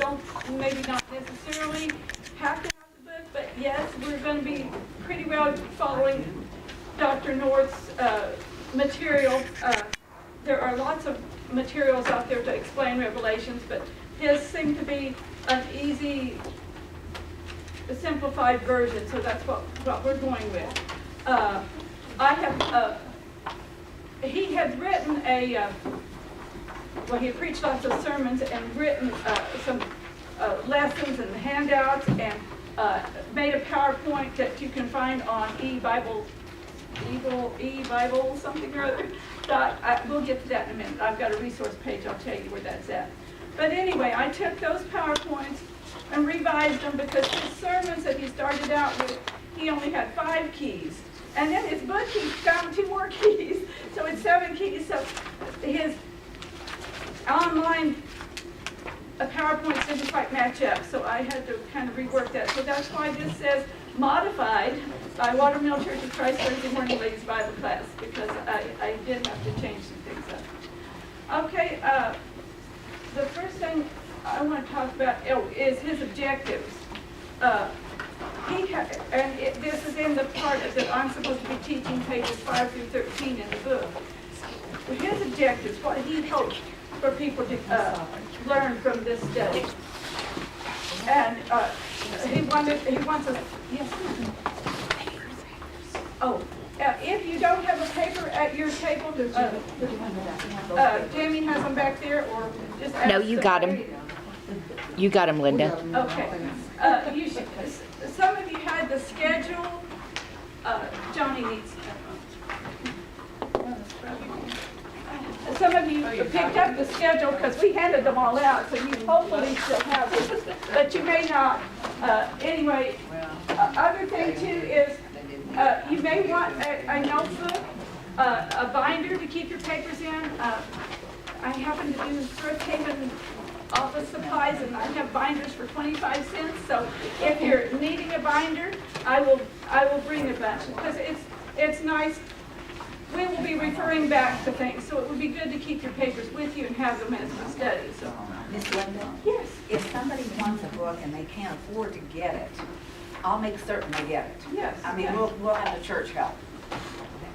don't maybe not necessarily have to have the book, but yes, we're going to be pretty well following Dr. North's material. There are lots of materials out there to explain Revelations, but his seemed to be an easy, simplified version, so that's what we're going with. He had written he had preached lots of sermons and written some lessons and handouts and made a PowerPoint that you can find on eBible, something or other. We'll get to that in a minute. I've got a resource page. I'll tell you where that's at. But anyway, I took those PowerPoints and revised them because his sermons that he started out with, he only had 5 keys. And in his book, he found 2 more keys. So it's 7 keys. So his online PowerPoints didn't quite match up. So I had to kind of rework that. So that's why this says modified by Watermill Church of Christ Thursday Morning Ladies Bible Class, because I did have to change some things up. Okay, the first thing I want to talk about is his objectives. This is in the part that I'm supposed to be teaching, pages 5 through 13 in the book. His objectives, what he hoped for people to learn from this study. And he wants us, yes, if you don't have a paper at your table, Jamie has them back there, or just ask. No, you got them. You got them, Linda. Okay. Some of you had the schedule. Johnny needs. Some of you picked up the schedule because we handed them all out, so you hopefully still have it, but you may not. Anyway, other thing too is you may want a notebook, a binder to keep your papers in. I happen to do Brookhaven office supplies, and I have binders for 25 cents. So if you're needing a binder, I will bring a bunch because it's nice. We will be referring back to things, so it would be good to keep your papers with you and have them as we study. So, Miss Linda? Yes. If somebody wants a book and they can't afford to get it, I'll make certain they get it. Yes. I mean, we'll have the church help.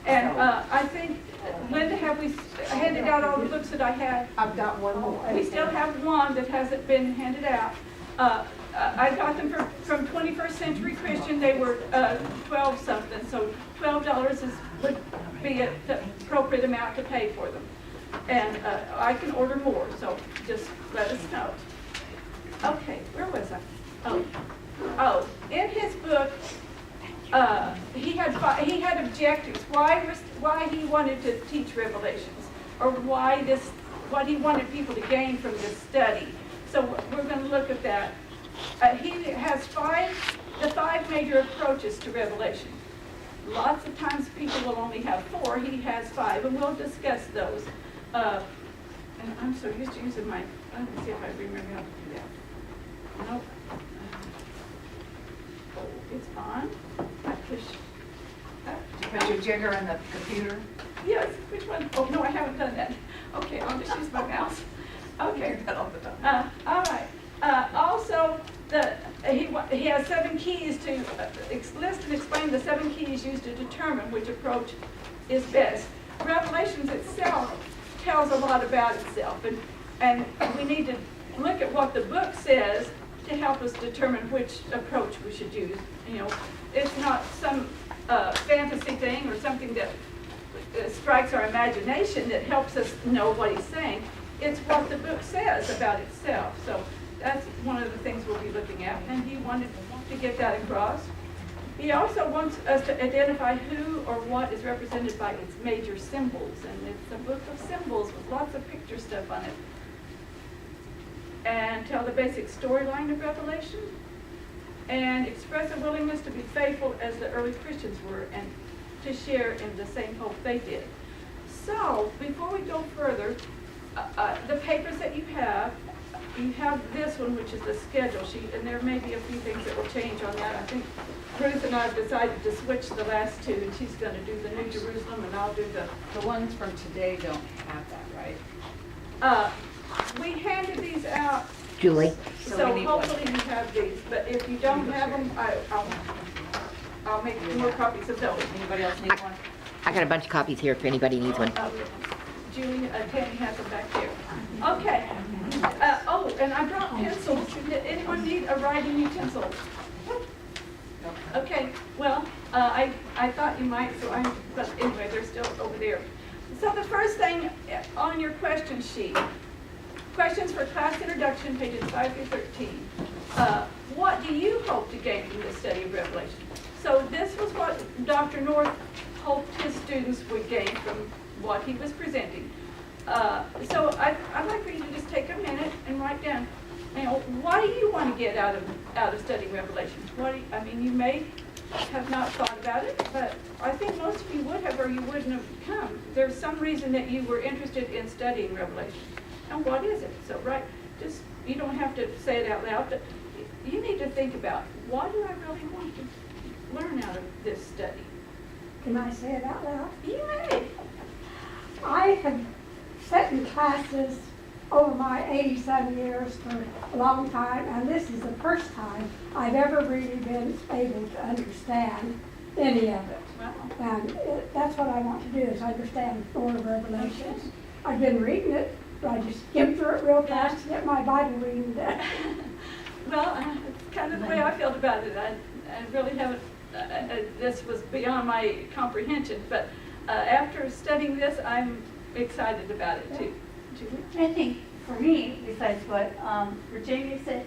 And I think, Linda, have we handed out all the books that I had? I've got one more. We still have one that hasn't been handed out. I got them from 21st Century Christian. They were 12 something, so $12 would be the appropriate amount to pay for them. And I can order more, so just let us know. Okay, where was I? Oh, in his book, he had objectives. Why he wanted to teach Revelations, or what he wanted people to gain from this study. So we're going to look at that. He has the five major approaches to Revelation. Lots of times people will only have 4. He has 5, and we'll discuss those. And I'm so used to using let me see if I remember how to do that. Nope. It's on. I push. Put your jigger in the computer. Yes, which one? Oh, no, I haven't done that. Okay, I'll just use my mouse. Okay. Do that all the time. All right. Also, he has 7 keys to list and explain the 7 keys used to determine which approach is best. Revelations itself tells a lot about itself, and we need to look at what the book says to help us determine which approach we should use. You know, it's not some fantasy thing or something that strikes our imagination that helps us know what he's saying. It's what the book says about itself. So that's one of the things we'll be looking at, and he wanted to get that across. He also wants us to identify who or what is represented by its major symbols, and it's a book of symbols with lots of picture stuff on it. And tell the basic storyline of Revelation, and express a willingness to be faithful as the early Christians were, and to share in the same hope they did. So, before we go further, the papers that you have this one, which is the schedule sheet, and there may be a few things that will change on that. I think Ruth and I have decided to switch the last 2, and she's going to do the New Jerusalem, and I'll do the ones from today don't have that, right? We handed these out. Julie, So we need one. hopefully you have these, but if you don't have them, I'll make more copies of those. Anybody else need one? I got a bunch of copies here if anybody needs one. Julie, Tammy has them back there. Okay. Oh, and I brought pencils. Did anyone need a writing utensil? Okay, well, I thought you might, but anyway, they're still over there. So the first thing on your question sheet, questions for class introduction, pages 5 through 13. What do you hope to gain from the study of Revelation? So this was what Dr. North hoped his students would gain from what he was presenting. So I'd like for you to just take a minute and write down, what do you want to get out of studying Revelation? I mean, you may have not thought about it, but I think most of you would have, or you wouldn't have come. There's some reason that you were interested in studying Revelation. And what is it? So you don't have to say it out loud, but you need to think about, what do I really want to learn out of this study? Can I say it out loud? You may. I have sat in classes over my 87 years for a long time, and this is the first time I've ever really been able to understand any of it. Wow. And that's what I want to do, is understand more of Revelation. I've been reading it, but I just skimmed through it real fast to get my Bible reading done. Well, it's kind of the way I felt about it. I really haven't, this was beyond my comprehension, but after studying this, I'm excited about it too. I think for me, besides what Virginia said,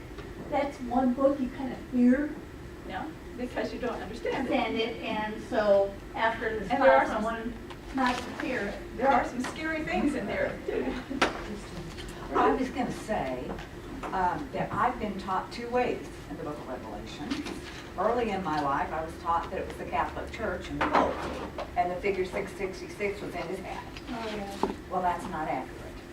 that's one book you kind of fear Yeah, because you don't understand it. it, and so after this And there are class, I some- want not to fear it. There are some scary things in there too. I was going to say that I've been taught two ways in the book of Revelation. Early in my life, I was taught that it was the Catholic Church and the Pope, and the figure 666 was in his hat. Oh, yeah. Well, that's not accurate,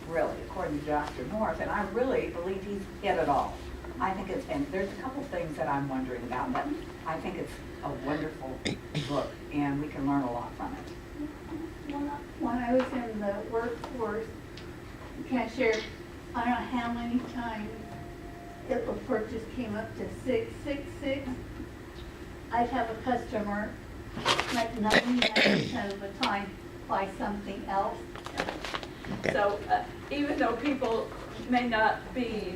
really, according to Dr. North, and I really believe he's hit it all. I think and there's a couple things that I'm wondering about, but I think it's a wonderful book, and we can learn a lot from it. When I was in the workforce, cashier, I don't know how many times the purchase came up to 666. I'd have a customer, like 99% of the time, buy something else. So even though people may not be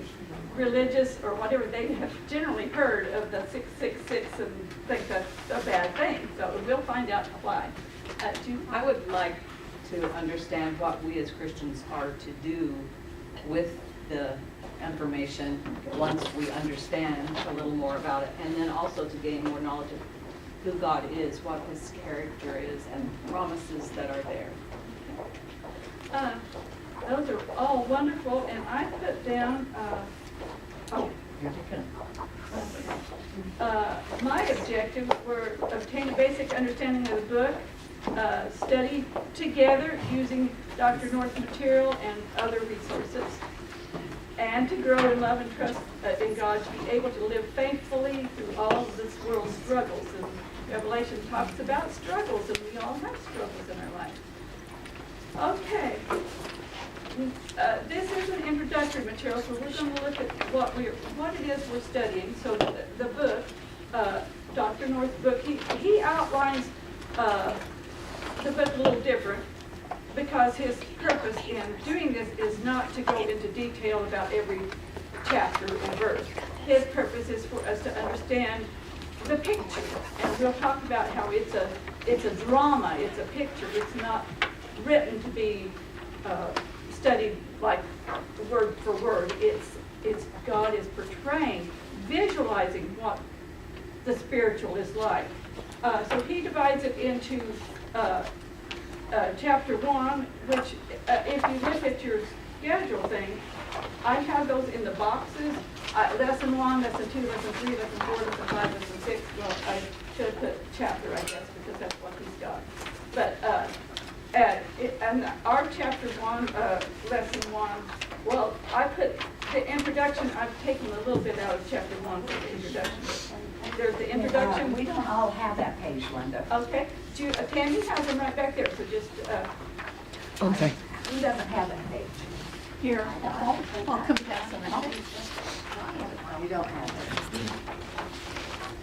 religious or whatever, they have generally heard of the 666 and think that's a bad thing. So we'll find out why. I would like to understand what we as Christians are to do with the information once we understand a little more about it, and then also to gain more knowledge of who God is, what his character is, and promises that are there. Those are all wonderful, and I put down, my objectives were obtain a basic understanding of the book, study together using Dr. North's material and other resources, and to grow in love and trust in God, to be able to live faithfully through all of this world's struggles. And Revelation talks about struggles, and we all have struggles in our life. Okay. This is an introductory material, so we're going to look at what it is we're studying. So the book, Dr. North's book, he outlines the book a little different, because his purpose in doing this is not to go into detail about every chapter and verse. His purpose is for us to understand the picture, and we'll talk about how it's a drama, it's a picture, it's not written to be studied like word for word. It's God is portraying, visualizing what the spiritual is like. So he divides it into chapter 1, which if you look at your schedule thing, I have those in the boxes. Lesson 1, lesson 2, lesson 3, lesson 4, lesson 5, lesson 6. Well, I should have put chapter, I guess, because that's what he's got. But and our chapter 1, lesson 1, well, I put the introduction, I've taken a little bit out of chapter 1 for the introduction. There's the introduction. We don't all have that page, Linda. Okay. Tammy has them right back there, so just, Oh, I'm sorry. Who doesn't have that page? Here, I'll come pass them out. You don't have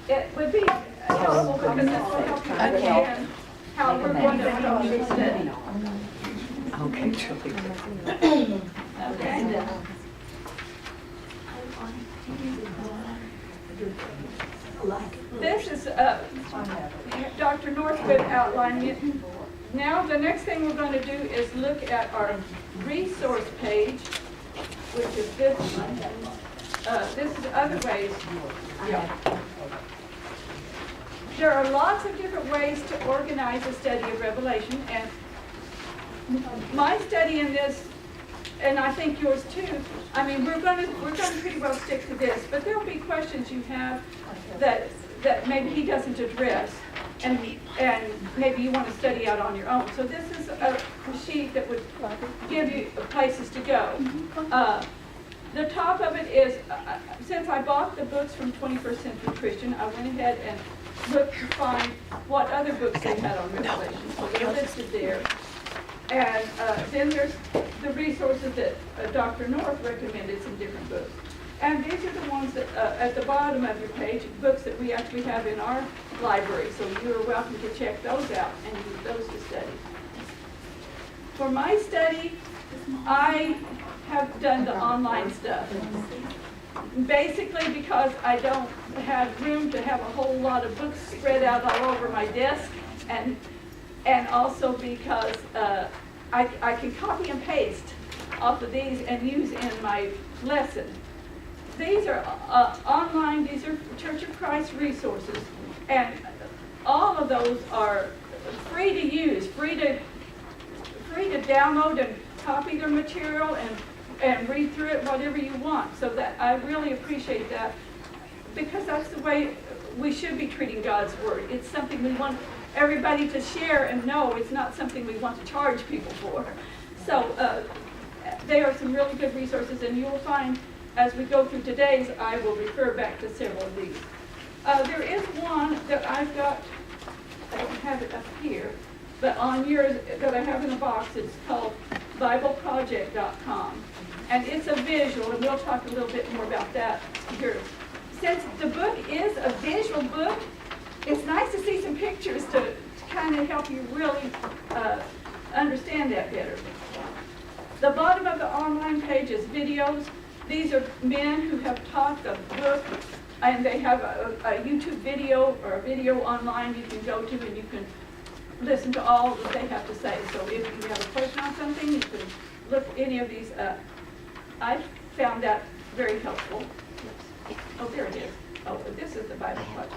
it. It would be helpful because it will help you understand how we're going to approach this study. Okay. Okay? This is, Dr. Northwood outlining it. Now, the next thing we're going to do is look at our resource page, which is this one. This is other ways. Yeah. There are lots of different ways to organize a study of Revelation, and my study in this, and I think yours too, I mean, we're going to pretty well stick to this, but there'll be questions you have that maybe he doesn't address, and maybe you want to study out on your own. So this is a sheet that would give you places to go. The top of it is, since I bought the books from 21st Century Christian, I went ahead and looked to find what other books they had on Revelation. So they're listed there. And then there's the resources that Dr. North recommended, some different books. And these are the ones that, at the bottom of your page, books that we actually have in our library. So you're welcome to check those out and use those to study. For my study, I have done the online stuff. Basically because I don't have room to have a whole lot of books spread out all over my desk, and also because I can copy and paste off of these and use in my lesson. These are online, these are Church of Christ resources, and all of those are free to use, free to download and copy their material and read through it whatever you want. So that I really appreciate that, because that's the way we should be treating God's Word. It's something we want everybody to share and know. It's not something we want to charge people for. So they are some really good resources, and you will find as we go through today's, I will refer back to several of these. There is one that I've got, I don't have it up here, but on yours that I have in a box, it's called BibleProject.com. And it's a visual, and we'll talk a little bit more about that here. Since the book is a visual book, it's nice to see some pictures to kind of help you really understand that better. The bottom of the online page is videos. These are men who have taught the book, and they have a YouTube video or a video online you can go to, and you can listen to all that they have to say. So if you have a question on something, you can look any of these up. I found that very helpful. Oh, there it is. Oh, this is the Bible Project.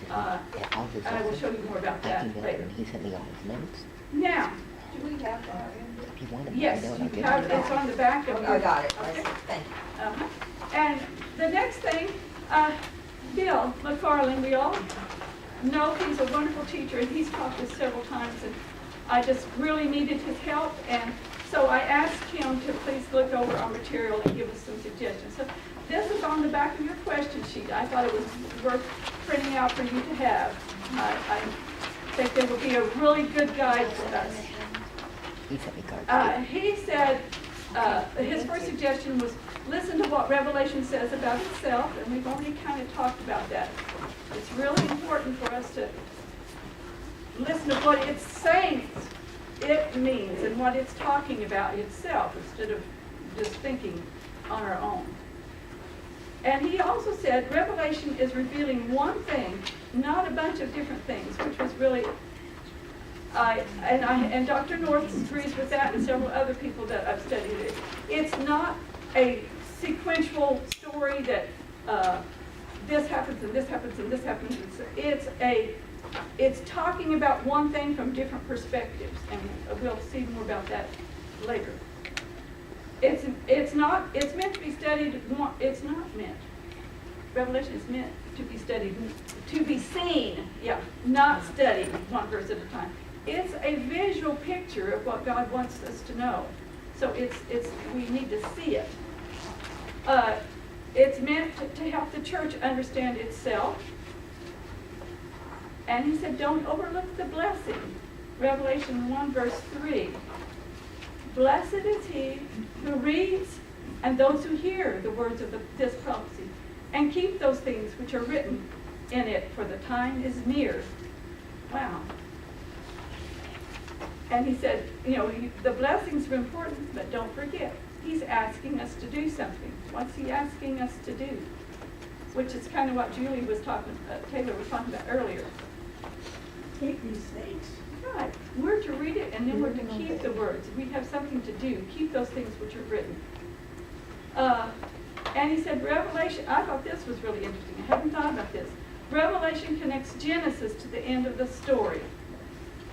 I will show you more about that later. He sent me all his notes. Now, Do we have that? If you want him, yes, I know, you have, it's on the back of your... I got it. Okay. Thank you. Uh-huh. And the next thing, Bill McFarland, we all know he's a wonderful teacher, and he's taught this several times, and I just really needed his help, and so I asked him to please look over our material and give us some suggestions. So this is on the back of your question sheet. I thought it was worth printing out for you to have. I think it will be a really good guide for us. He sent me cards. He said, his first suggestion was listen to what Revelation says about itself, and we've already kind of talked about that. It's really important for us to listen to what it's saying it means and what it's talking about itself, instead of just thinking on our own. And he also said Revelation is revealing one thing, not a bunch of different things, which was really, and Dr. North agrees with that, and several other people that I've studied it. It's not a sequential story that this happens and this happens and this happens. It's talking about one thing from different perspectives, and we'll see more about that later. It's meant to be studied. It's not meant. Revelation is meant to be studied, to be seen. Yeah, not studied one verse at a time. It's a visual picture of what God wants us to know. So we need to see it. It's meant to help the church understand itself. And he said, don't overlook the blessing. Revelation 1 verse 3. Blessed is he who reads and those who hear the words of this prophecy and keep those things which are written in it, for the time is near. Wow. And he said, the blessings are important, but don't forget, he's asking us to do something. What's he asking us to do? Which is kind of what Taylor was talking about earlier. Keep these things. Right. We're to read it, and then we're to keep the words. We have something to do. Keep those things which are written. And he said, Revelation, I thought this was really interesting. I hadn't thought about this. Revelation connects Genesis to the end of the story.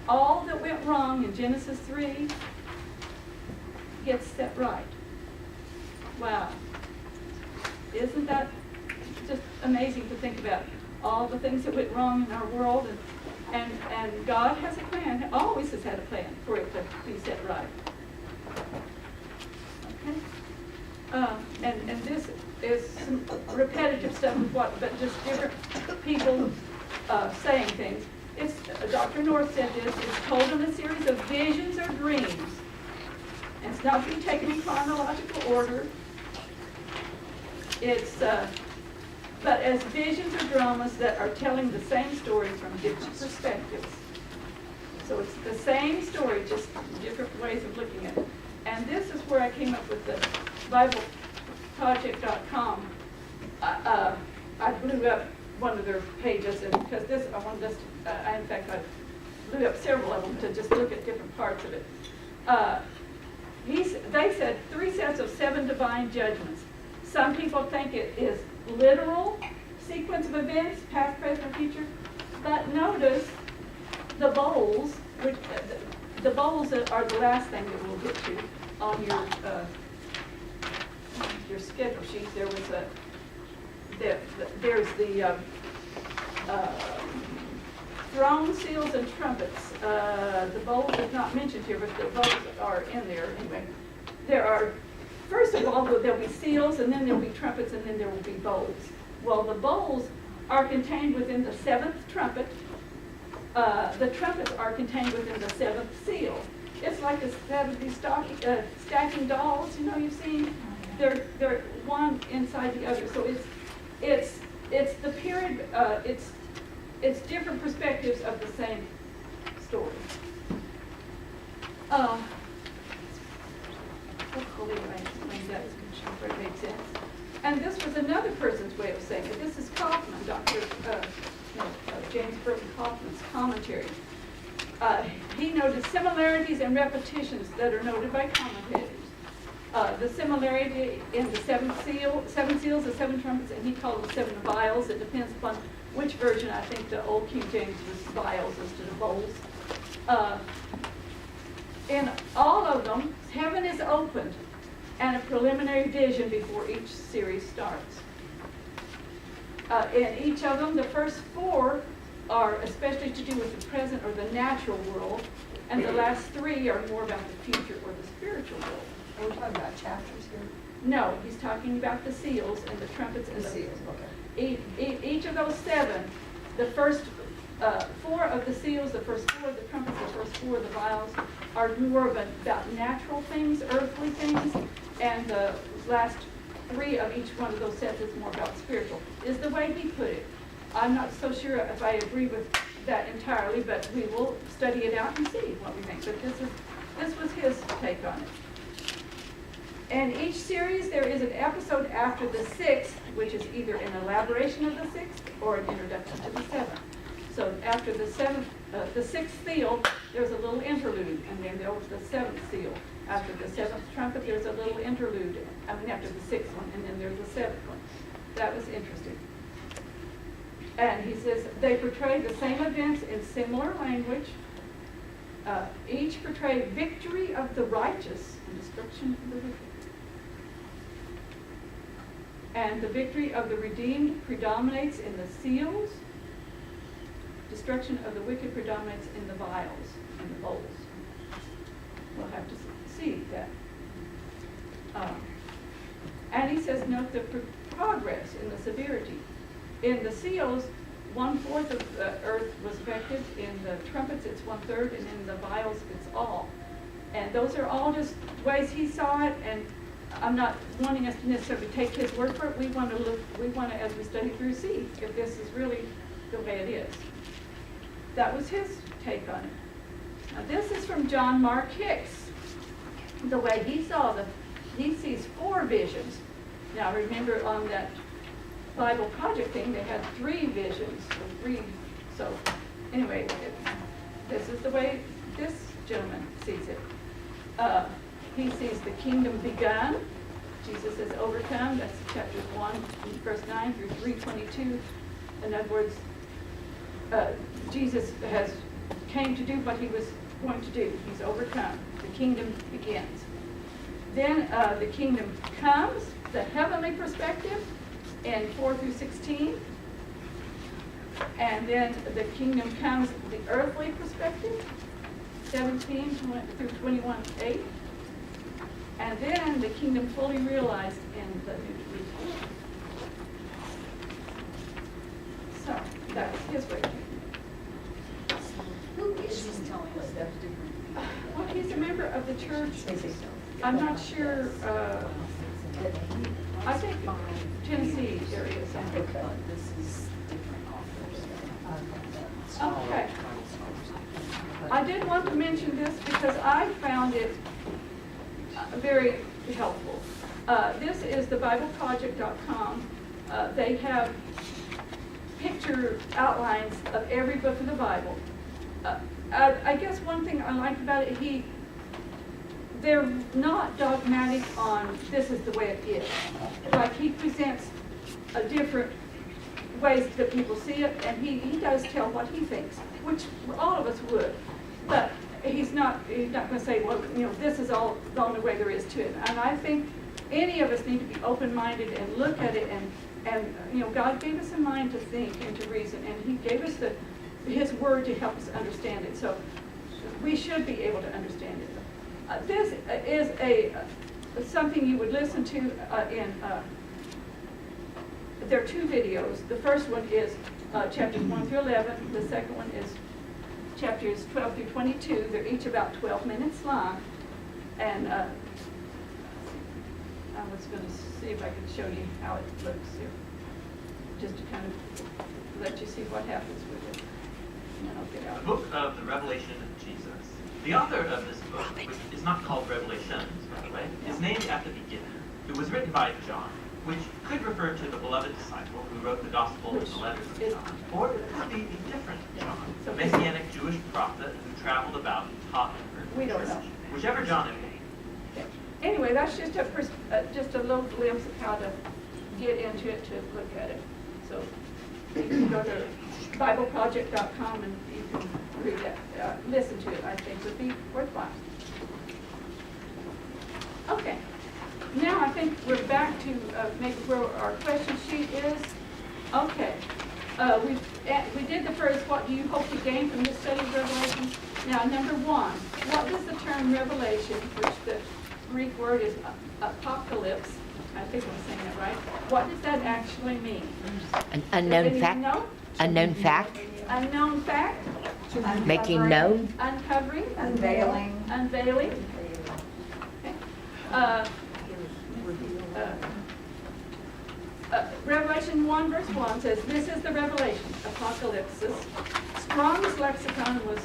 All that went wrong in Genesis 3 gets set right. Wow. Isn't that just amazing to think about? All the things that went wrong in our world, and God has a plan, always has had a plan for it to be set right. Okay? And this is some repetitive stuff, but just different people saying things. It's Dr. North said this. It's told in a series of visions or dreams. And it's not being taken in chronological order. It's but as visions or dramas that are telling the same story from different perspectives. So it's the same story, just different ways of looking at it. And this is where I came up with the BibleProject.com. I blew up one of their pages, and because this, I wanted us to, I blew up several of them to just look at different parts of it. They said 3 sets of 7 divine judgments. Some people think it is literal sequence of events, past, present, or future. But notice the bowls, which the bowls are the last thing that we'll get to on your schedule sheet. There was there's the throne, seals, and trumpets. The bowls is not mentioned here, but the bowls are in there anyway. There are, first of all, there'll be seals, and then there'll be trumpets, and then there will be bowls. Well, the bowls are contained within the 7th trumpet. The trumpets are contained within the 7th seal. It's like a 70 stacking dolls, you've seen. They're one inside the other. So it's the period. It's different perspectives of the same story. Hopefully I explained that so it makes sense. And this was another person's way of saying it. This is Kaufman, James Burton Kaufman's commentary. He noted similarities and repetitions that are noted by commentators. The similarity in the 7 seals, the 7 trumpets, and he called them 7 vials. It depends upon which version. I think the old King James was vials instead of bowls. In all of them, heaven is opened and a preliminary vision before each series starts. In each of them, the first 4 are especially to do with the present or the natural world, and the last 3 are more about the future or the spiritual world. Are we talking about chapters here? No, he's talking about the seals and the trumpets and the seals, okay. Each of those 7, the first 4 of the seals, the first 4 of the trumpets, the first 4 of the vials are more about natural things, earthly things, and the last 3 of each one of those sets is more about spiritual, is the way he put it. I'm not so sure if I agree with that entirely, but we will study it out and see what we think. But this was his take on it. In each series, there is an episode after the 6th, which is either an elaboration of the 6th or an introduction to the 7th. So after the 6th seal, there's a little interlude, and then there was the 7th seal. After the 7th trumpet, there's a little interlude. After the 6th one, and then there's the 7th one. That was interesting. And he says they portray the same events in similar language. Each portray victory of the righteous and destruction of the wicked. And the victory of the redeemed predominates in the seals. Destruction of the wicked predominates in the vials and the bowls. We'll have to see that. And he says, note the progress in the severity. In the seals, 1/4 of the earth was affected. In the trumpets, it's 1/3, and in the vials, it's all. And those are all just ways he saw it. And I'm not wanting us to necessarily take his word for it. We want to, as we study through, see if this is really the way it is. That was his take on it. Now this is from John Mark Hicks. The way he sees 4 visions. Now remember on that Bible Project thing, they had 3 visions, or 3, so anyway, this is the way this gentleman sees it. He sees the kingdom begun. Jesus has overcome. That's chapters 1, verse 9 through 3:22. In other words, Jesus came to do what he was going to do. He's overcome. The kingdom begins. Then the kingdom comes, the heavenly perspective, in 4 through 16. And then the kingdom comes, the earthly perspective, 17 through 21:8. And then the kingdom fully realized in the New Jerusalem. So that's his way. Who is he telling us that's different? Well, he's a member of the church. I'm not sure, I think Tennessee area or something. This is different authors. Okay. I did want to mention this because I found it very helpful. This is the BibleProject.com. They have picture outlines of every book of the Bible. I guess one thing I like about it, they're not dogmatic on this is the way it is. Like he presents a different ways that people see it, and he does tell what he thinks, which all of us would. But he's not going to say, well, this is all the only way there is to it. And I think any of us need to be open-minded and look at it, and God gave us a mind to think and to reason, and he gave us his word to help us understand it. So we should be able to understand it. This is something you would listen to there are 2 videos. The first one is chapters 1 through 11. The second one is chapters 12 through 22. They're each about 12 minutes long. And I was going to see if I could show you how it looks here, just to kind of let you see what happens with it. And then I'll get out. The book of the Revelation of Jesus. The author of this book, which is not called Revelations, by the way, is named after the beginning. It was written by John, which could refer to the beloved disciple who wrote the Gospel and the letters of John, or it could be a different John, a messianic Jewish prophet who traveled about and taught and heard We don't know. Whichever John it may be. Anyway, that's just a little glimpse of how to get into it, to look at it. So you can go to BibleProject.com and you can read it, listen to it. I think would be worthwhile. Okay. Now I think we're back to maybe where our question sheet is. Okay. We did the first, what do you hope to gain from this study of Revelation? Now, number 1, what does the term revelation, which the Greek word is apocalypse, I think I'm saying that right, what does that actually mean? An Does unknown anyone fact? know? Unknown fact? Unknown fact? Making known? Uncovering? Unveiling. Unveiling? Okay. Revelation 1 verse 1 says, this is the revelation, apocalypse. Strong's lexicon was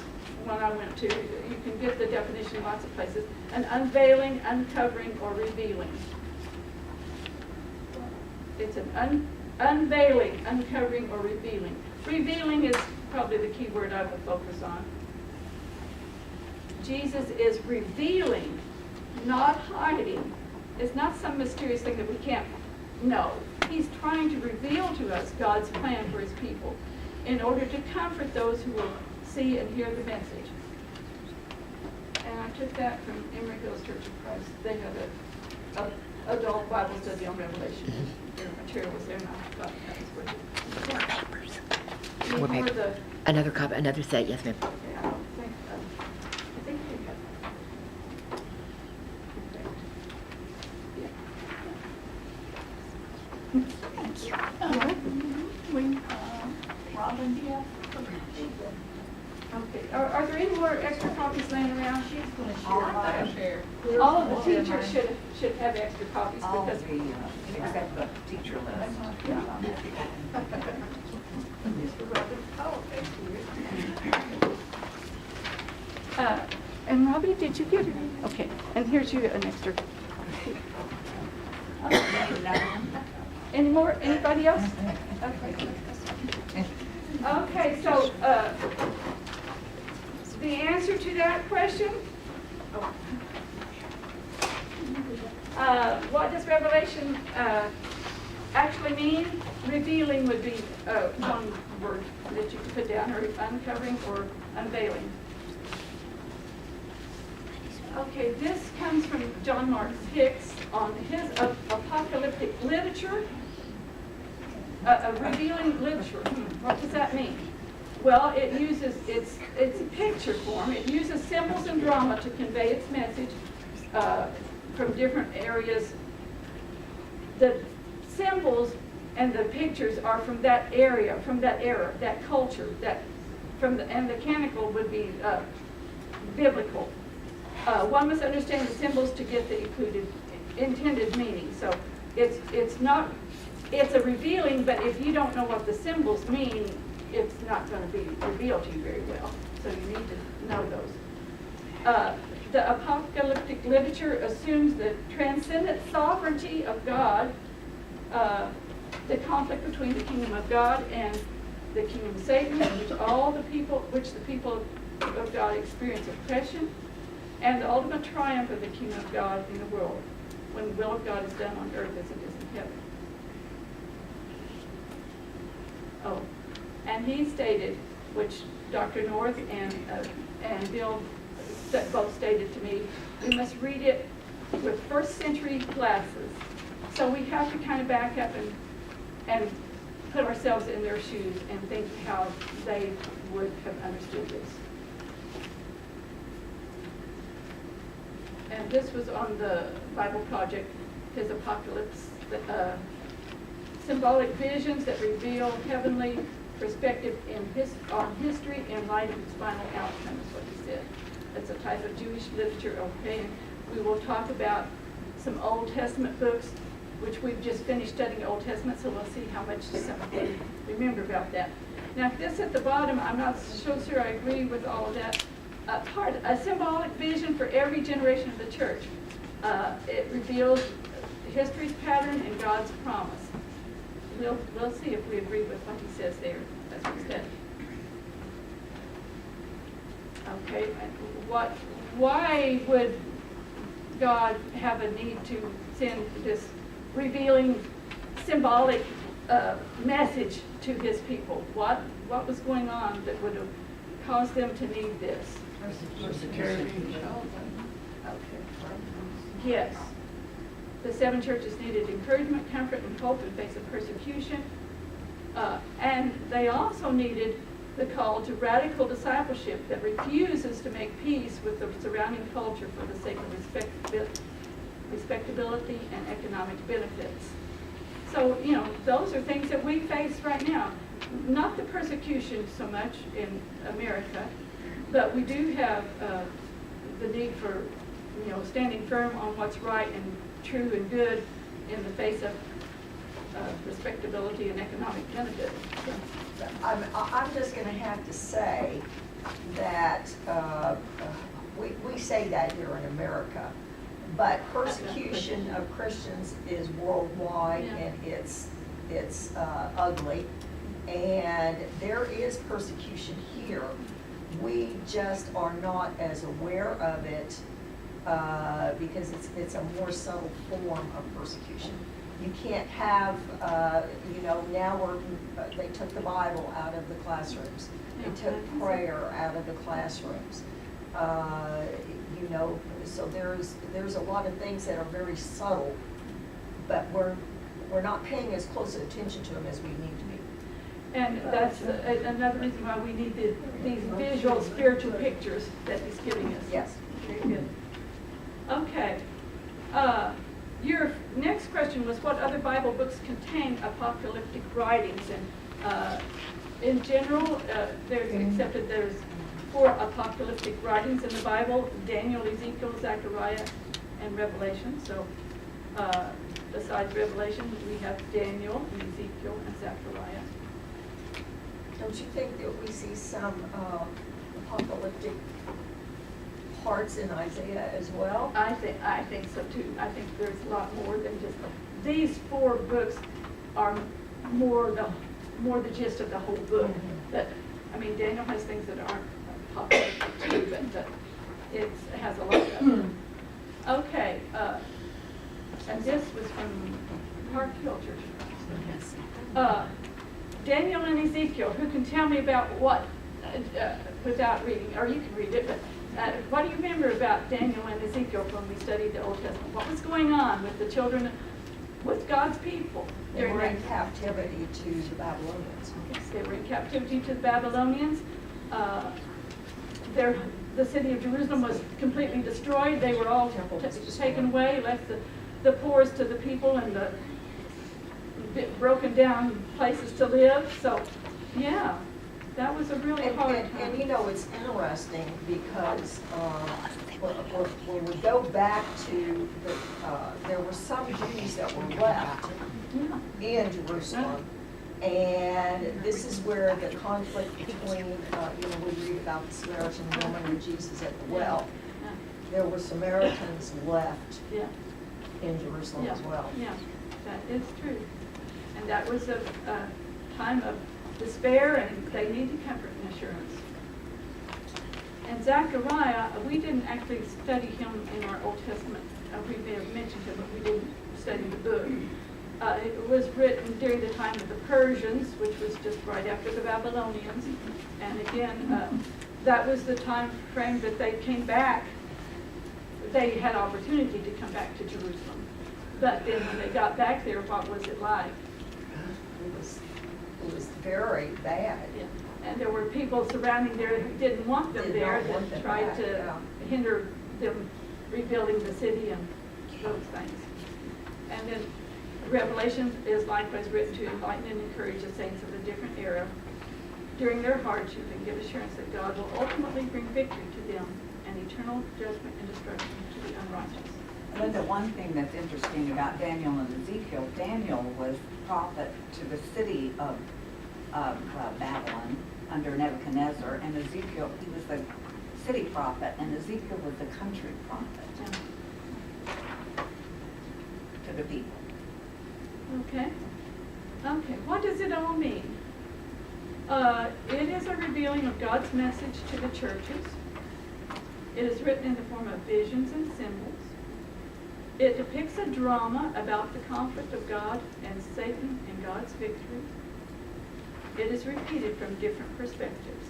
one I went to. You can get the definition in lots of places. An unveiling, uncovering, or revealing. It's an unveiling, uncovering, or revealing. Revealing is probably the key word I will focus on. Jesus is revealing, not hiding. It's not some mysterious thing that we can't know. He's trying to reveal to us God's plan for his people in order to comfort those who will see and hear the message. And I took that from Emory Hills Church of Christ. They have an adult Bible study on Revelation. Their material was there, and I thought that was worth it. More papers. Need More more of paper. the- Another copy, another set, yes ma'am. yeah, I think we have. Thank you. Robin, do you have? Okay, are there any more extra copies laying around? All of them. All of the teachers should have extra copies All because of the, except the teacher list. And Robbie, did you get it? Okay, and here's you an extra. Any more, anybody else? Okay, so, the answer to that question, what does revelation, actually mean? Revealing would be, one word that you could put down, or uncovering or unveiling. Okay, this comes from John Mark Hicks on his apocalyptic literature, revealing literature. What does that mean? Well, it uses, it's a picture form. It uses symbols and drama to convey its message from different areas. The symbols and the pictures are from that area, from that era, that culture, and the canonical would be biblical. One must understand the symbols to get the intended meaning. So it's a revealing, but if you don't know what the symbols mean, it's not going to be revealed to you very well. So you need to know those. The apocalyptic literature assumes the transcendent sovereignty of God, the conflict between the kingdom of God and the kingdom of Satan, which the people of God experience oppression, and the ultimate triumph of the kingdom of God in the world, when the will of God is done on earth as it is in heaven. Oh, and he stated, which Dr. North and Bill both stated to me, we must read it with first century glasses. So we have to kind of back up and put ourselves in their shoes and think how they would have understood this. And this was on the Bible Project, his apocalypse, symbolic visions that reveal heavenly perspective on history in light of its final outcome, is what he said. It's a type of Jewish literature, okay? And we will talk about some Old Testament books, which we've just finished studying Old Testament, so we'll see how much some of you remember about that. Now, this at the bottom, I'm not so sure I agree with all of that. A symbolic vision for every generation of the church. It reveals history's pattern and God's promise. We'll see if we agree with what he says there. That's what he said. Okay, why would God have a need to send this revealing symbolic message to his people? What was going on that would have caused them to need this? Persecution. Okay. Yes. The seven churches needed encouragement, comfort, and hope in face of persecution. And they also needed the call to radical discipleship that refuses to make peace with the surrounding culture for the sake of respectability and economic benefits. So, those are things that we face right now. Not the persecution so much in America, but we do have the need for, standing firm on what's right and true and good in the face of respectability and economic benefit. I'm just going to have to say that we say that here in America, but persecution of Christians is worldwide, and it's ugly, and there is persecution here. We just are not as aware of it because it's a more subtle form of persecution. You can't have, now they took the Bible out of the classrooms. They took prayer out of the classrooms. So there's a lot of things that are very subtle, but we're not paying as close attention to them as we need to be. And that's another reason why we need these visual spiritual pictures that he's giving us. Yes. Very good. Okay. Your next question was what other Bible books contain apocalyptic writings, and in general, there's four apocalyptic writings in the Bible: Daniel, Ezekiel, Zechariah, and Revelation. So besides Revelation, we have Daniel, and Ezekiel, and Zechariah. Don't you think that we see some apocalyptic parts in Isaiah as well? I think so too. I think there's a lot more than just, these four books are more the gist of the whole book. But, I mean, Daniel has things that aren't apocalyptic too, but it has a lot of them. Okay, and this was from Park Hill Church. Daniel and Ezekiel, who can tell me about what, without reading, or you can read it, but what do you remember about Daniel and Ezekiel when we studied the Old Testament? What was going on with the children, with God's people? They were in that- captivity to the Babylonians. Yes, they were in captivity to the Babylonians. The city of Jerusalem was completely destroyed. They were all taken away, left the poorest to the people and the broken down places to live. So, yeah, that was a really hard time. And you know, it's interesting because when we go back to there were some Jews that were left Yeah. in Jerusalem. And this is where the conflict between, we read about the Samaritan woman and Jesus at the well. Yeah. There were Samaritans left Yeah. in Jerusalem Yeah. as well. Yeah, that is true. And that was a time of despair, and they needed comfort and assurance. And Zechariah, we didn't actually study him in our Old Testament. We may have mentioned him, but we didn't study the book. It was written during the time of the Persians, which was just right after the Babylonians. And again, that was the time frame that they came back. They had opportunity to come back to Jerusalem. But then when they got back there, what was it like? It was very bad. Yeah. And there were people surrounding there who didn't want them Did there, not want that them tried back, to yeah. hinder them rebuilding the city and those things. And then Revelation is likewise written to enlighten and encourage the saints of a different era during their hardship and give assurance that God will ultimately bring victory to them and eternal judgment and destruction to the unrighteous. Linda, one thing that's interesting about Daniel and Ezekiel, Daniel was prophet to the city of Babylon under Nebuchadnezzar, and Ezekiel, he was the city prophet, and Ezekiel was the country prophet to the people. Okay. Okay, what does it all mean? It is a revealing of God's message to the churches. It is written in the form of visions and symbols. It depicts a drama about the conflict of God and Satan and God's victory. It is repeated from different perspectives.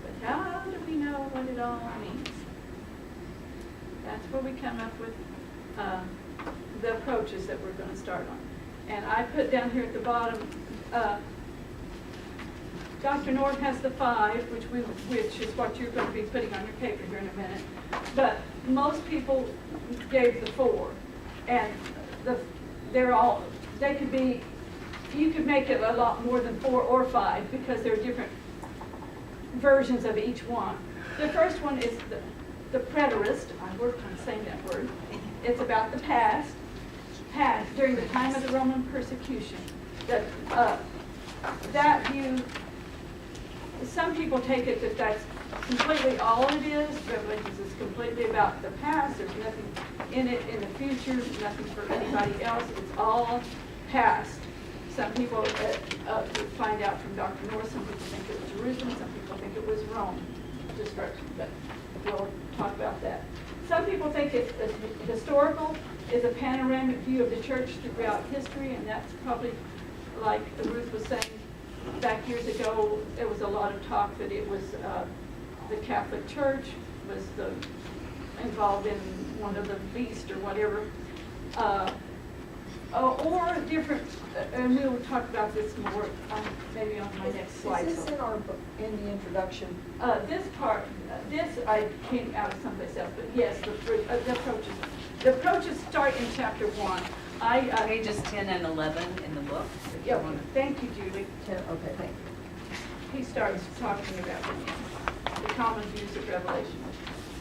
But how do we know what it all means? That's where we come up with the approaches that we're going to start on. And I put down here at the bottom, Dr. North has the 5, which is what you're going to be putting on your paper here in a minute. But most people gave the 4, and they could be. You could make it a lot more than 4 or 5 because there are different versions of each one. The first one is the preterist. I worked on saying that word. It's about the past during the time of the Roman persecution. That view, some people take it that that's completely all it is. Revelation is completely about the past. There's nothing in it in the future, nothing for anybody else. It's all past. Some people find out from Dr. North, some people think it was Jerusalem, some people think it was Rome destruction, but we'll talk about that. Some people think it's historical, is a panoramic view of the church throughout history, and that's probably, like Ruth was saying, back years ago, there was a lot of talk that it was the Catholic Church was involved in one of the feasts or whatever. Or different, and we'll talk about this more maybe on my next slide. Is this in the introduction? This part, this I came out of someplace else, but yes, the approaches. The approaches start in chapter 1. Pages 10 and 11 in the book. Yeah, thank you, Julie. Okay, thank you. he starts talking about the common views of Revelation.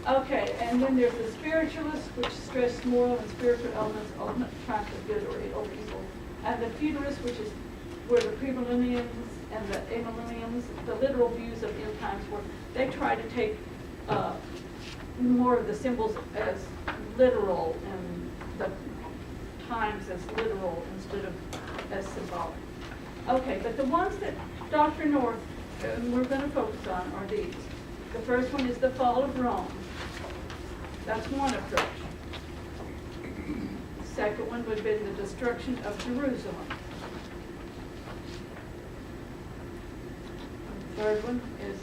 Okay, and then there's the spiritualists, which stress moral and spiritual elements, ultimate triumph of good or evil. And the futurists, which is where the premillennials and the amillennials, the literal views of end times, where they try to take more of the symbols as literal and the times as literal instead of as symbolic. Okay, but the ones that Dr. North we're going to focus on are these. The first one is the fall of Rome. That's one approach. The second one would be the destruction of Jerusalem. The third one is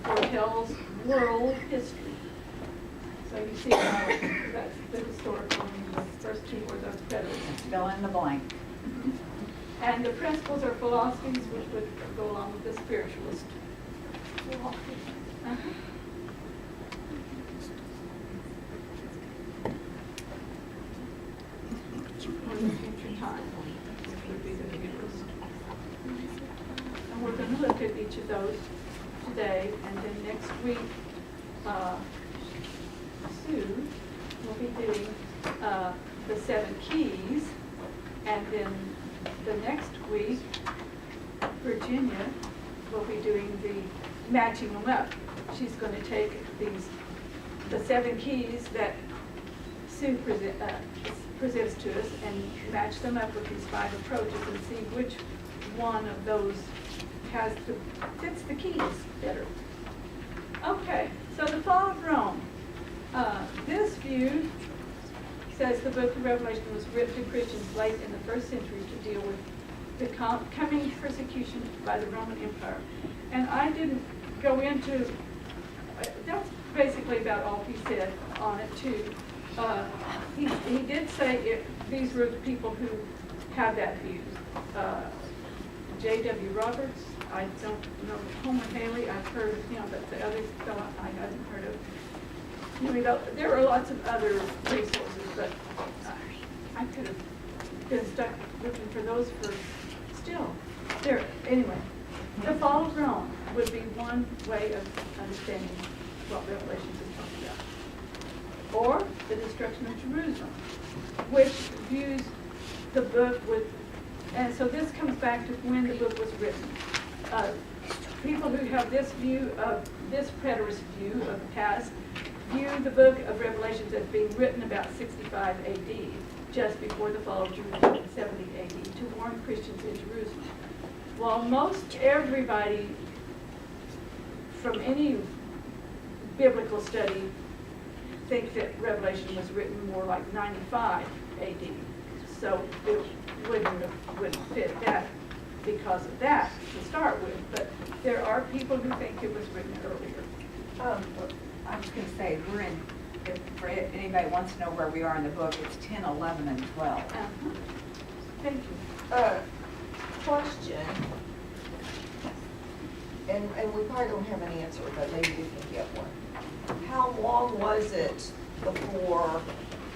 foretells world history. So you see that's the historical, and the first two were the preterists. Fill in the blank. And the principles are philosophies which would go along with the spiritualist. Uh-huh. In the future time, which would be the futurist. And we're going to look at each of those today, and then next week, Sue will be doing the 7 keys, and then the next week, Virginia will be doing the matching them up. She's going to take the 7 keys that Sue presents to us and match them up with these 5 approaches and see which one of those fits the keys better. Okay, so the fall of Rome. This view says the book of Revelation was written to Christians late in the 1st century to deal with the coming persecution by the Roman Empire. And I didn't go into, that's basically about all he said on it too. He did say these were the people who have that view. J.W. Roberts, I don't know, Homer Haley, I've heard of him, but the other fellow I hadn't heard of. There are lots of other resources, but I could have been stuck looking for those for still. There, anyway, the fall of Rome would be one way of understanding what Revelation is talking about. Or the destruction of Jerusalem, which views the book with, and so this comes back to when the book was written. People who have this view of, this preterist view of the past, view the book of Revelations as being written about 65 A.D., just before the fall of Jerusalem in 70 A.D., to warn Christians in Jerusalem. While most everybody from any biblical study think that Revelation was written more like 95 A.D., so it wouldn't fit that because of that to start with, but there are people who think it was written earlier. I was going to say, we're in, if anybody wants to know where we are in the book, it's 10, 11, and 12. Uh-huh. Thank you. Question, and we probably don't have an answer, but maybe we can get one. How long was it before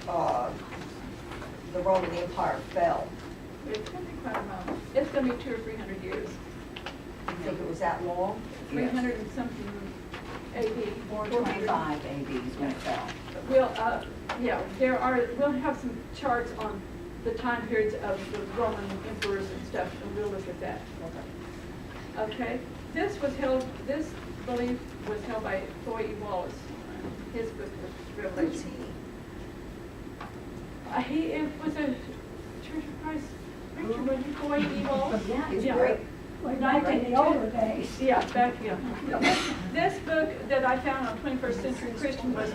the Roman Empire fell? It's going to be quite a while. It's going to be 200 or 300 years. You think it was that long? 300 and something A.D. 425 A.D. is when it fell. We'll have some charts on the time periods of the Roman emperors and stuff, and we'll look at that. Okay, this belief was held by Foy E. Wallace, his book of Revelation. He was a Church of Christ preacher, wasn't he, Foy E. Wallace? Yeah, he's Yeah. great. Like back in the older days. Yeah, This book that I found on 21st Century Christian was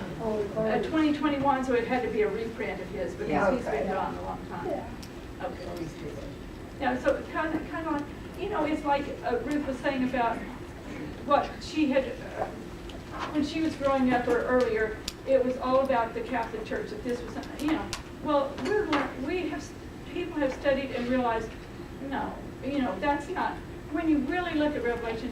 2021, so it had to be a reprint of his because Yeah, he's been gone a long time. Yeah. Okay. Yeah, so kind of like, it's like Ruth was saying about what she had, when she was growing up or earlier, it was all about the Catholic Church, that this was, well, people have studied and realized, no, that's not. When you really look at Revelation,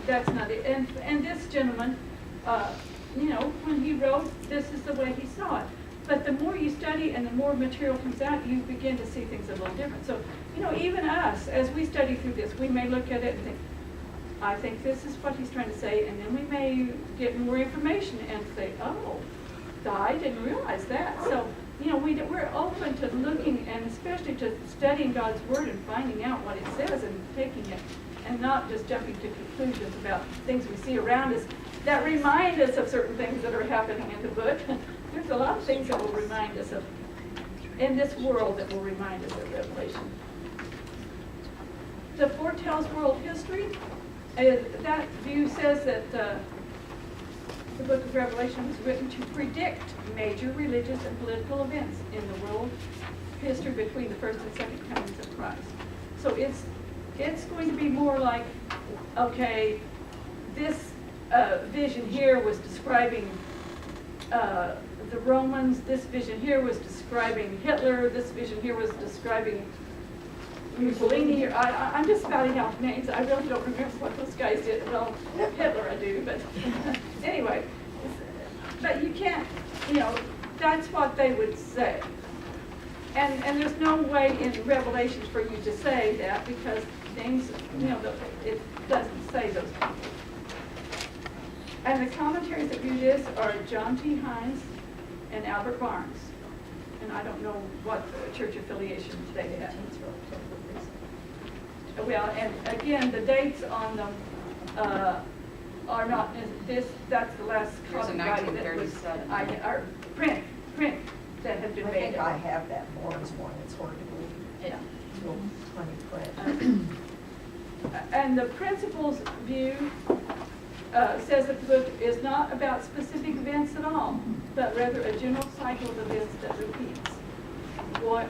that's not it. And this gentleman, when he wrote, this is the way he saw it. But the more you study and the more material comes out, you begin to see things a little different. So, even us, as we study through this, we may look at it and think, I think this is what he's trying to say, and then we may get more information and say, oh, I didn't realize that. So, you know, we're open to looking and especially to studying God's Word and finding out what it says and taking it, and not just jumping to conclusions about things we see around us that remind us of certain things that are happening in the book. There's a lot of things that will remind us of, in this world, that will remind us of Revelation. The foretells world history. That view says that the book of Revelation was written to predict major religious and political events in the world history between the first and second comings of Christ. So it's going to be more like, okay, this vision here was describing the Romans, this vision here was describing Hitler, this vision here was describing Mussolini. I'm just spouting out names. I really don't remember what those guys did. Well, Hitler I do, but anyway. But you can't, you know, that's what they would say. And there's no way in Revelations for you to say that because things, you know, it doesn't say those people. And the commentaries that do this are John T. Hines and Albert Barnes. And I don't know what church affiliation they have. Well, and again, the dates on them are not this. That's the last There's a copy that was 1937. or print that had been I made. think I have that Barnes one, it's hard to believe. Yeah. Little tiny print. And the principles view says that the book is not about specific events at all, but rather a general cycle of events that repeats.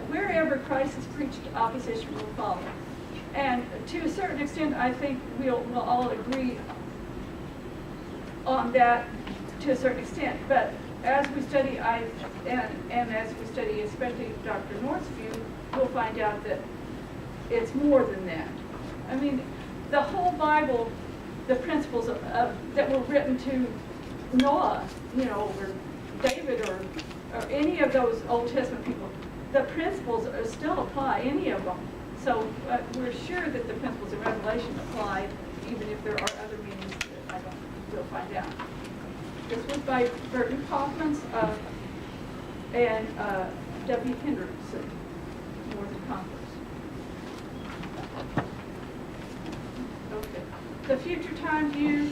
Wherever Christ is preached, opposition will follow. And to a certain extent, I think we'll all agree on that to a certain extent. But as we study, and as we study especially Dr. North's view, we'll find out that it's more than that. I mean, the whole Bible, the principles that were written to Noah, you know, or David, or any of those Old Testament people, the principles still apply, any of them. So we're sure that the principles of Revelation apply, even if there are other meanings that we'll find out. This was by Burton Kaufman's and W. Hendrickson, More Than Conquerors. Okay. The future time view,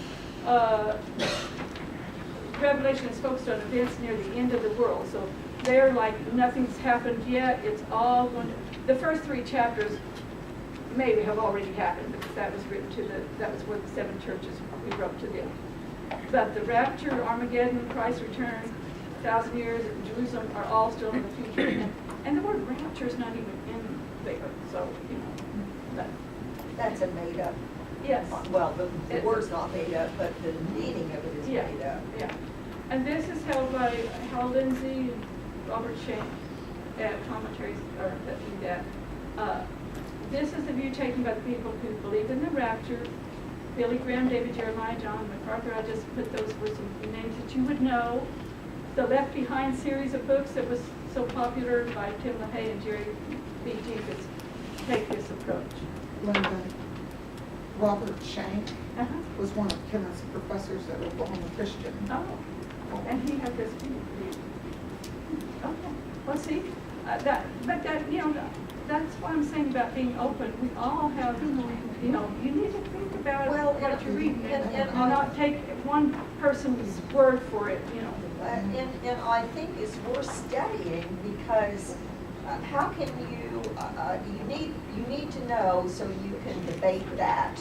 Revelation is focused on events near the end of the world. So they're like nothing's happened yet. It's all going to. The first 3 chapters maybe have already happened because that was written to that was where the 7 churches we wrote to them. But the rapture, Armageddon, Christ's return, 1,000 years, and Jerusalem are all still in the future. And the word rapture is not even in there. So, you know, but That's a made up. yes. Well, the word's not made up, but the meaning of it is Yeah, made up. yeah. And this is held by Hal Lindsey and Robert Shank commentaries that do that. This is the view taken by the people who believe in the rapture. Billy Graham, David Jeremiah, John MacArthur. I just put those were some names that you would know. The Left Behind series of books that was so popular by Tim LaHaye and Jerry B. Jenkins take this approach. Linda, Robert Shank Uh-huh. was one of Kenneth's professors at Oklahoma Christian. Oh, and he had this view. Okay, well, see, that's what I'm saying about being open. We all have, you know, you need to think about Well, what you're reading and not take one person's word for it, you know. And I think it's worth studying because how can you need to know so you can debate that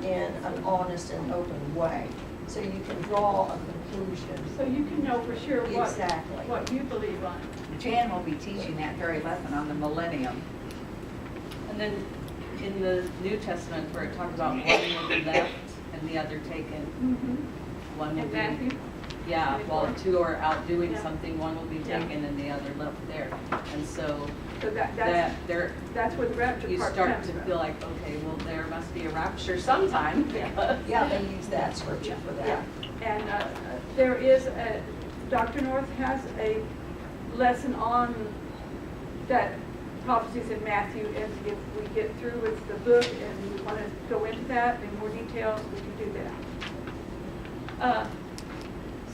in an honest and open way, so you can draw a conclusion. So you can know for sure Exactly. what you believe on. Jan will be teaching that very lesson on the millennium. And then in the New Testament where it talks about one will be left and the other taken, Mm-hmm. one will And be, Matthew? yeah, while 2 are out doing Yeah. something, one will be Yeah. taken and the other left there. And so So that there, that's where the rapture you part start comes to from. feel like, okay, well, there must be a rapture sometime. Yeah, they use that scripture for that. Yeah, and there is Dr. North has a lesson on that prophecies in Matthew, and if we get through with the book and we want to go into that in more details, we can do that.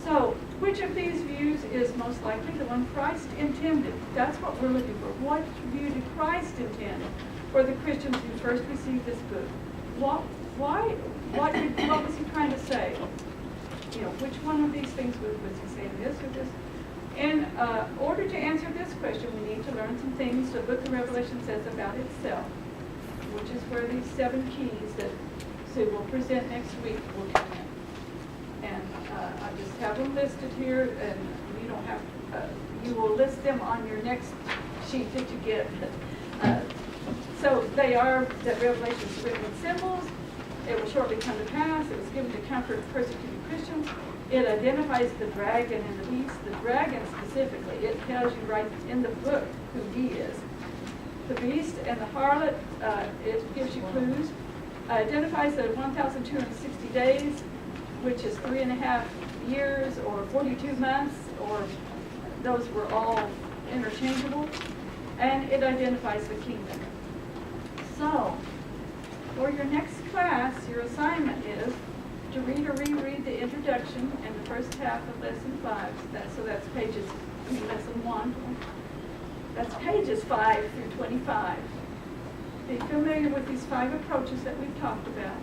So, which of these views is most likely the one Christ intended? That's what we're looking for. What view did Christ intend for the Christians who first received this book? What was he trying to say? You know, which one of these things was he saying, this or this? In order to answer this question, we need to learn some things the book of Revelation says about itself, which is where these 7 keys that Sue will present next week will come in. And I just have them listed here, and you don't have, you will list them on your next sheet that you get. So they are, that Revelation is written in symbols. It will shortly come to pass. It was given to comfort persecuted Christians. It identifies the dragon and the beast. The dragon specifically, it tells you right in the book who he is. The beast and the harlot, it gives you clues. Identifies the 1,260 days, which is 3.5 years or 42 months, or those were all interchangeable. And it identifies the kingdom. So, for your next class, your assignment is to read or reread the introduction and the first half of lesson 5. So that's lesson 1. That's pages 5 through 25. Be familiar with these 5 approaches that we've talked about.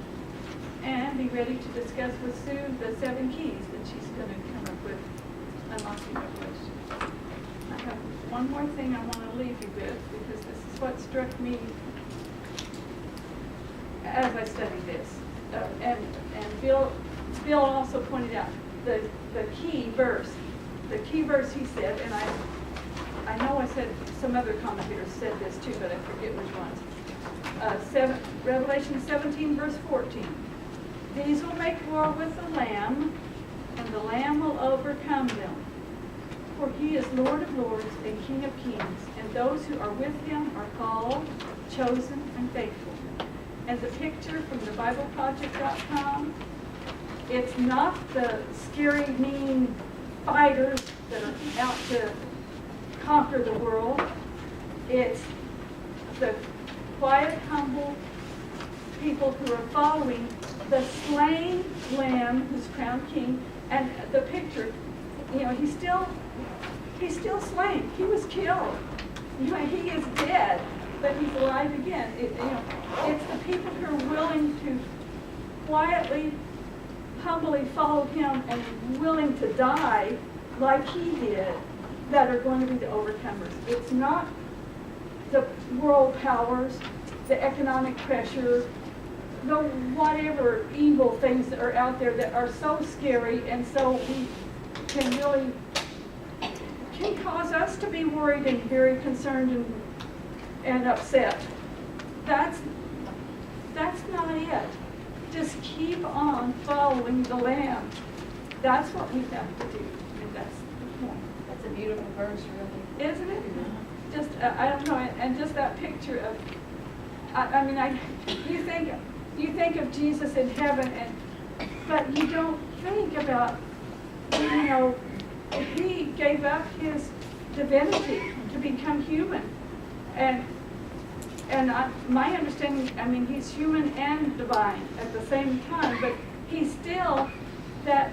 And be ready to discuss with Sue the 7 keys that she's going to come up with unlocking Revelation. I have one more thing I want to leave you with, because this is what struck me as I studied this. And Bill also pointed out the key verse. The key verse he said, and I know I said some other commentators said this too, but I forget which ones. Revelation 17 verse 14. These will make war with the Lamb, and the Lamb will overcome them. For he is Lord of lords and King of kings, and those who are with him are called, chosen, and faithful. And the picture from the BibleProject.com, it's not the scary, mean fighters that are out to conquer the world. It's the quiet, humble people who are following the slain Lamb who's crowned king. And the picture, you know, he's still slain. He was killed. You know, he is dead, but he's alive again. It's the people who are willing to quietly, humbly follow him and willing to die like he did that are going to be the overcomers. It's not the world powers, the economic pressure, the whatever evil things that are out there that are so scary, and so we can cause us to be worried and very concerned and upset. That's not it. Just keep on following the Lamb. That's what we have to do, and that's the point. That's a beautiful verse, really. Isn't it? Just, I don't know, and just that picture of, you think of Jesus in heaven, but you don't think about, he gave up his divinity to become human. My understanding, he's human and divine at the same time, but he's still that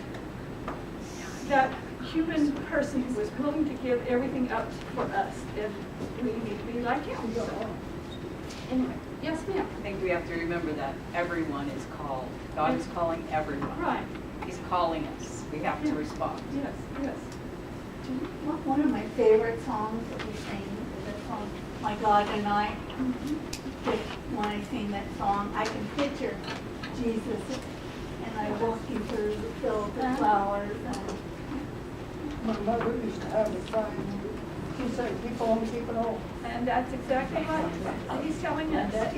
human person who was willing to give everything up for us, and we need to be like him. So, anyway, yes, ma'am. I think we have to remember that everyone is called. God is calling everyone. Right. He's calling us. We have to respond. Yes. One of my favorite songs that we sing is that song, My God and I. Just when I sing that song, I can picture Jesus and I walking through the fields of flowers. And My mother used to have a sign. She said, keep on keeping on. And that's exactly what he's telling us.